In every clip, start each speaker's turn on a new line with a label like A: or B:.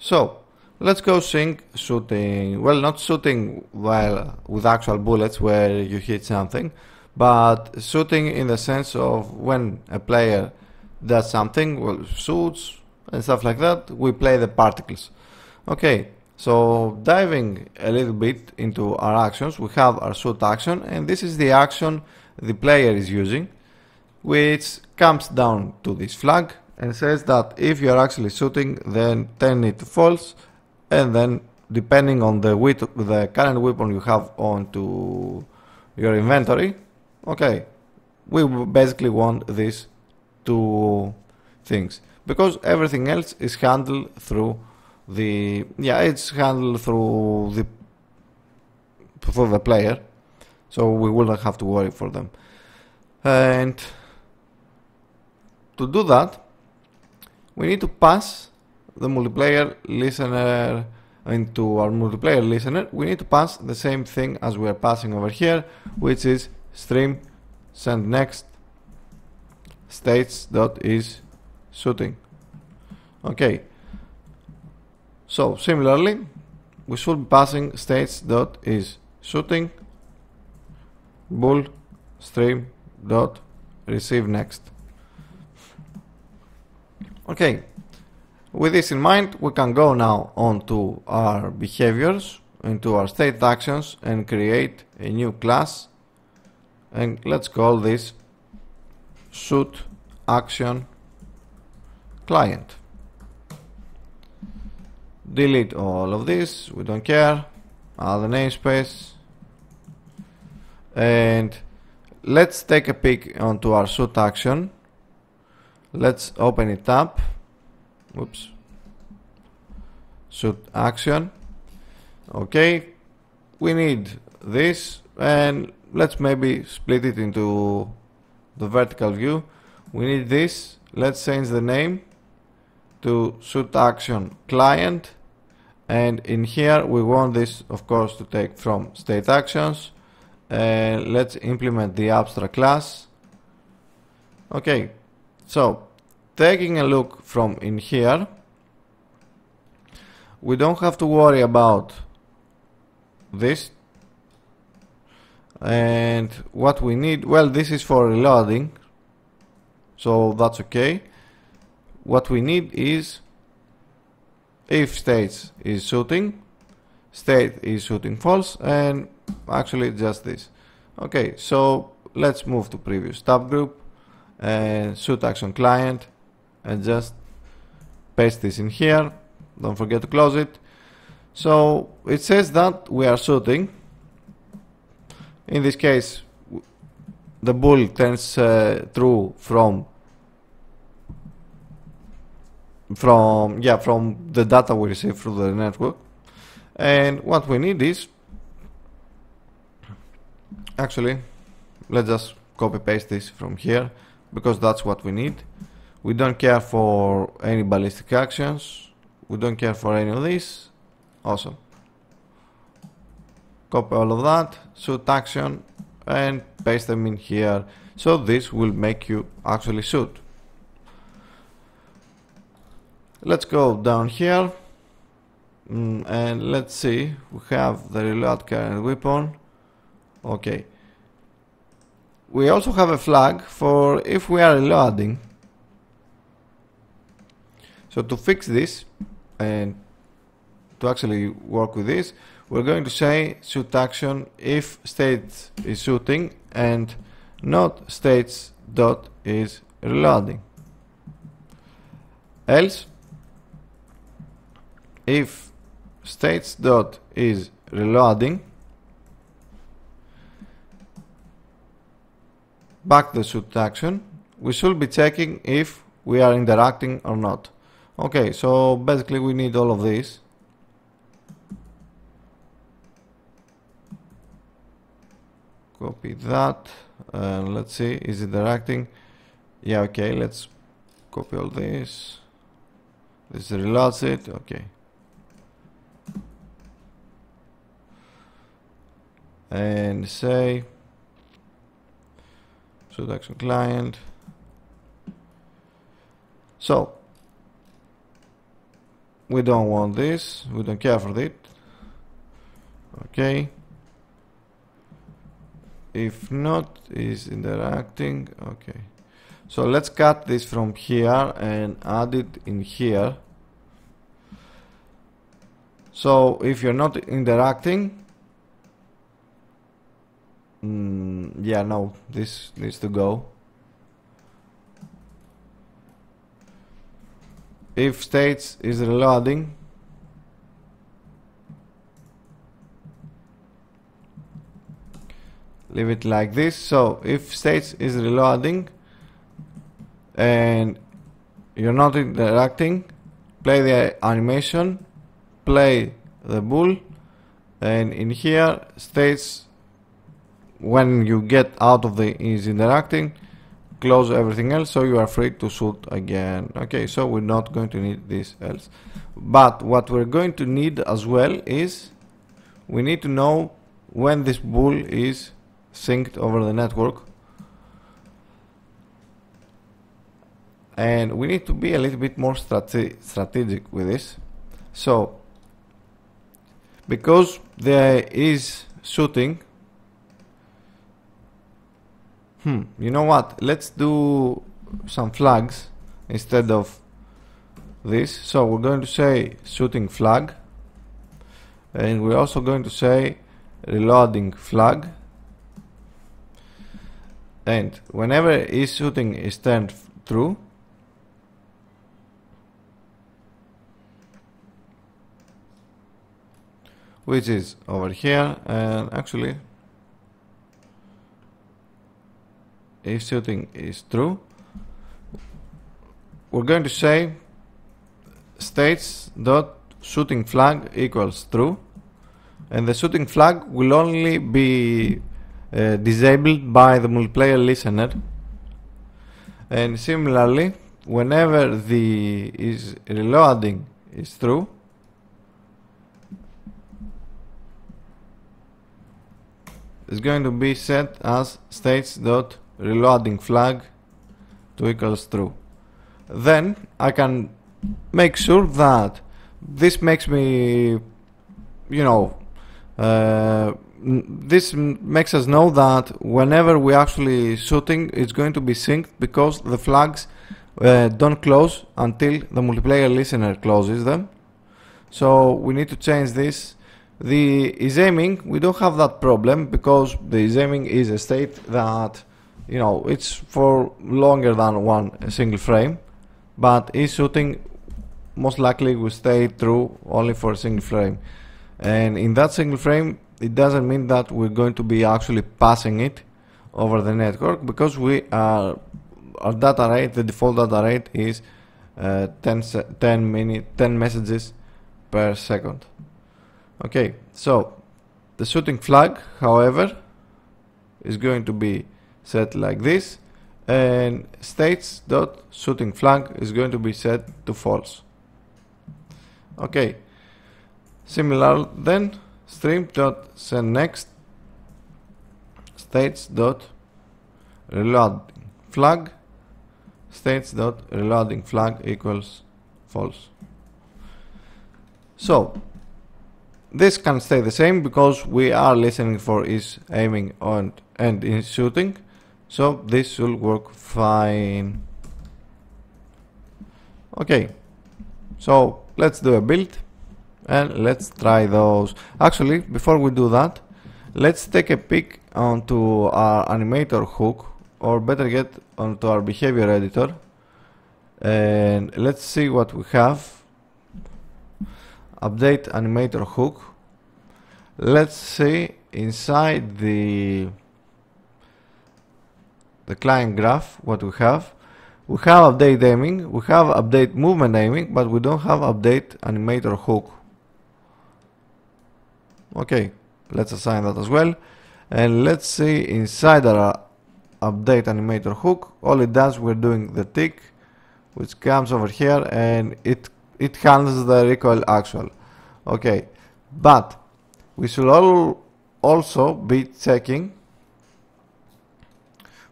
A: So let's go sync shooting. Well, not shooting while with actual bullets where you hit something, but shooting in the sense of when a player does something, well, shoots and stuff like that, we play the particles. Okay, so diving a little bit into our actions, we have our shoot action, and this is the action the player is using, which comes down to this flag and says that if you're actually shooting, then turn it to false, and then depending on the current weapon you have onto your inventory, okay, we basically want these two things, because everything else is handled through it's handled through the player, so we will not have to worry for them. And to do that, we need to pass the multiplayer listener into our multiplayer listener. We need to pass the same thing as we are passing over here, which is stream send next states.is shooting. Okay, so similarly we should be passing states.is shooting bool stream.receive next. Okay, with this in mind, we can go now onto our behaviors, into our state actions, and create a new class, and let's call this shoot action client. Delete all of this, we don't care, add the namespace, and let's take a peek onto our shoot action. Let's open it up. Oops. Shoot action. Okay, we need this, and let's maybe split it into the vertical view. We need this. Let's change the name to shoot action client, and in here we want this, of course, to take from state actions, and let's implement the abstract class. Okay, so taking a look from in here, we don't have to worry about this, and what we need, well, this is for reloading, so that's okay. What we need is if states is shooting, state is shooting false, and actually just this. Okay, so let's move to previous tab group and shoot action client, and just paste this in here. Don't forget to close it. So it says that we are shooting. In this case, the bool turns true from the data we receive through the network. And what we need is, actually, let's just copy paste this from here, because that's what we need. We don't care for any ballistic actions, we don't care for any of this. Awesome. Copy all of that, shoot action, and paste them in here, so this will make you actually shoot. Let's go down here, and let's see, we have the reload current weapon. Okay, we also have a flag for if we are reloading. So to fix this and to actually work with this, we're going to say shoot action if state is shooting and not states dot is reloading. Else, if states dot is reloading, back the shoot action, we should be checking if we are interacting or not. Okay, so basically we need all of this. Copy that, and let's see, is it interacting? Yeah, okay, let's copy all this. This reloads it, okay. And say shoot action client. So we don't want this, we don't care for it. Okay, if not is interacting. Okay, so let's cut this from here and add it in here. So if you're not interacting, yeah, no, this needs to go. If states is reloading, leave it like this. So if states is reloading and you're not interacting, play the animation, play the bull, and in here states when you get out of the is interacting, close everything else, so you are free to shoot again. Okay, so we're not going to need this else, but what we're going to need as well is we need to know when this bull is synced over the network, and we need to be a little bit more strategic with this. So because there is shooting, you know what, let's do some flags instead of this. So we're going to say shooting flag, and we're also going to say reloading flag, and whenever is shooting is turned true, which is over here, and actually if shooting is true, we're going to say states dot shooting flag equals true, and the shooting flag will only be disabled by the multiplayer listener. And similarly, whenever the is reloading is true, it's going to be set as states dot reloading flag to equals true. Then I can make sure that this makes me, you know, this makes us know that whenever we actually shooting, it's going to be synced, because the flags don't close until the multiplayer listener closes them. So we need to change this. The is aiming, we don't have that problem, because the is aiming is a state that, you know, it's for longer than one single frame, but is shooting most likely will stay true only for a single frame, and in that single frame it doesn't mean that we're going to be actually passing it over the network, because we are, our data rate, the default data rate is 10 messages per second. Okay, so the shooting flag, however, is going to be set like this, and states dot shooting flag is going to be set to false. Okay, similar then, stream dot send next states dot reloading flag, states dot reloading flag equals false. So this can stay the same, because we are listening for is aiming on and is shooting, so this should work fine. Okay, so let's do a build and let's try those. Actually, before we do that, let's take a peek onto our animator hook, or better yet onto our behavior editor, and let's see what we have. Update animator hook. Let's see inside the client graph what we have. We have update aiming, we have update movement aiming, but we don't have update animator hook. Okay, let's assign that as well, and let's see inside our update animator hook. All it does, we're doing the tick, which comes over here, and it handles the recoil actual. Okay, but we should also be checking,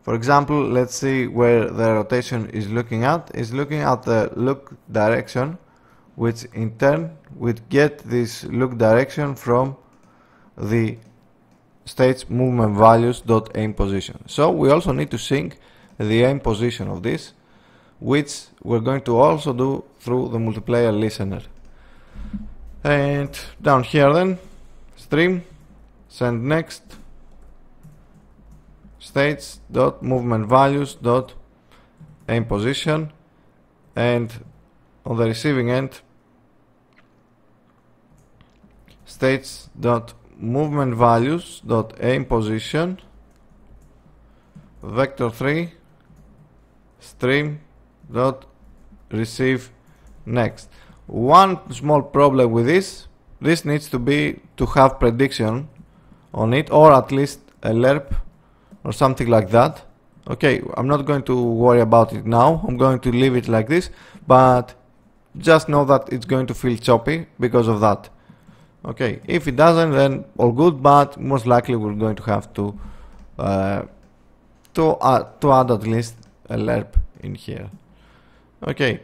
A: for example, let's see where the rotation is looking at. It's looking at the look direction, which in turn would get this look direction from the state's movement values dot aim position. So we also need to sync the aim position of this, which we're going to also do through the multiplayer listener. And down here then, stream, send next, states dot movement values dot aim position, and on the receiving end, states dot movement values dot aim position vector3 stream dot receive next. One small problem with this needs to have prediction on it, or at least a lerp or something like that. Okay, I'm not going to worry about it now, I'm going to leave it like this, but just know that it's going to feel choppy because of that. Okay, if it doesn't, then all good, but most likely we're going to have to add at least a lerp in here. Okay,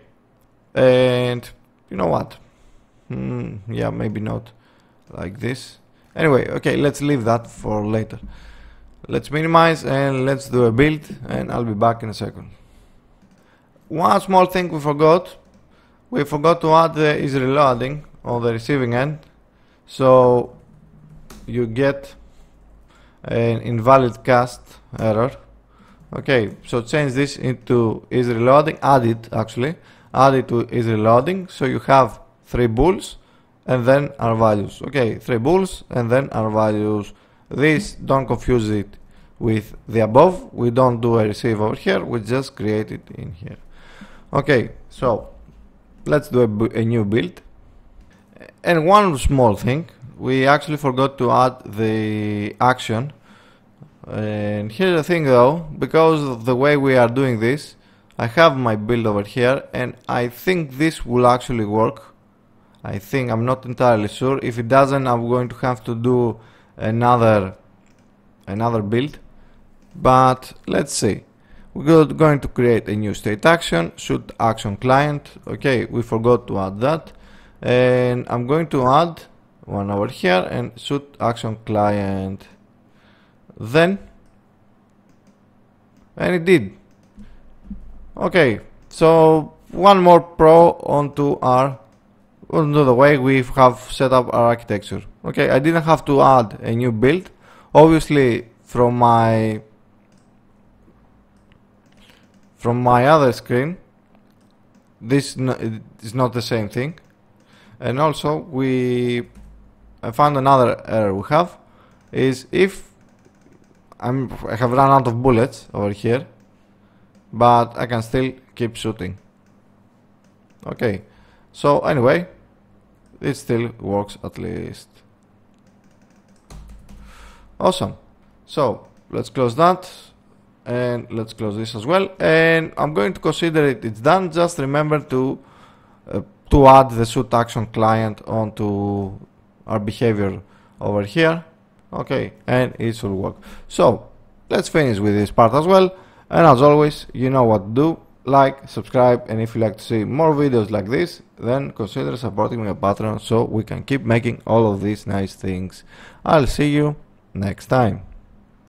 A: and you know what? Yeah, maybe not like this. Anyway, okay, let's leave that for later. Let's minimize and let's do a build, and I'll be back in a second. One small thing we forgot to add the is reloading on the receiving end, so you get an invalid cast error. Okay, so change this into is reloading, add it to is reloading, so you have 3 bools and then our values. Okay, 3 bools and then our values. This, don't confuse it with the above, we don't do a receive over here, we just create it in here. Okay, so let's do a new build. And one small thing, we actually forgot to add the action. And here's the thing though, because of the way we are doing this, I have my build over here, and I think this will actually work. I think, I'm not entirely sure. If it doesn't, I'm going to have to do another build, but let's see. We're going to create a new state action, shoot action client. Okay, we forgot to add that, and I'm going to add one over here and shoot action client. Then, and it did. Okay, so one more pro onto the way we have set up our architecture. Okay, I didn't have to add a new build. Obviously, from my other screen, this is not the same thing. And also, I found another error we have is if I have run out of bullets over here, but I can still keep shooting. Okay, so anyway, it still works at least. Awesome. So let's close that, and let's close this as well, and I'm going to consider it's done. Just remember to add the shoot action client onto our behavior over here. Okay, and it should work. So let's finish with this part as well, and as always, you know what to do. Like, subscribe, and if you like to see more videos like this, then consider supporting me on Patreon so we can keep making all of these nice things. I'll see you next time.